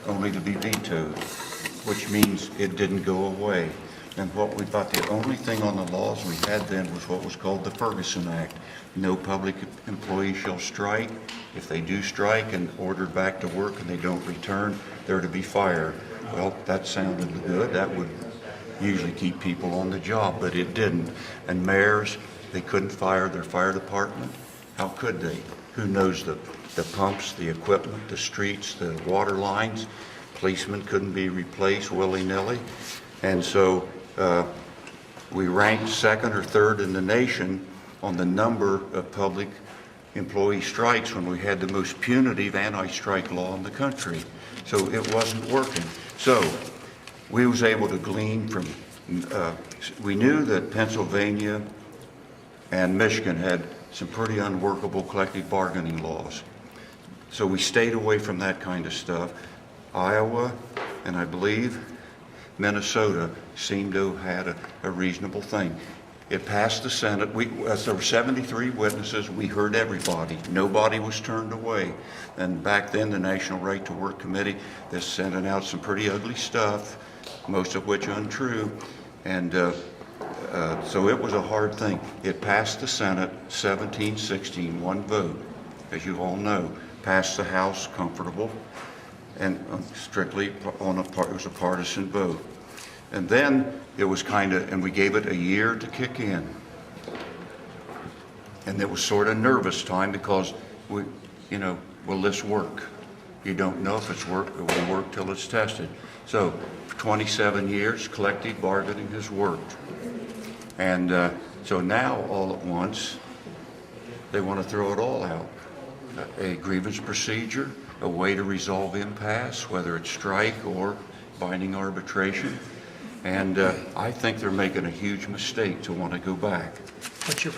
only to be vetoed, which means it didn't go away. And what we thought the only thing on the laws we had then was what was called the Ferguson Act. No public employee shall strike. If they do strike and ordered back to work and they don't return, they're to be fired. Well, that sounded good. That would usually keep people on the job, but it didn't. And mayors, they couldn't fire their fire department. How could they? Who knows the pumps, the equipment, the streets, the water lines? Policemen couldn't be replaced willy-nilly. And so we ranked second or third in the nation on the number of public employee strikes when we had the most punitive anti-strike law in the country. So it wasn't working. So we was able to glean from, we knew that Pennsylvania and Michigan had some pretty unworkable collective bargaining laws. So we stayed away from that kind of stuff. Iowa, and I believe Minnesota seemed to have had a reasonable thing. It passed the Senate. As there were 73 witnesses, we heard everybody. Nobody was turned away. And back then, the National Right to Work Committee, they're sending out some pretty ugly stuff, most of which untrue. And so it was a hard thing. It passed the Senate 17-16, one vote, as you all know. Passed the House comfortable, and strictly on it was a partisan vote. And then it was and we gave it a year to kick in. And it was sort of nervous time because will this work? You don't know if it will work till it's tested. So for 27 years, collective bargaining has worked. And so now all at once, they want to throw it all out. A grievance procedure, a way to resolve impasse, whether it's strike or binding arbitration. And I think they're making a huge mistake to want to go back. What's your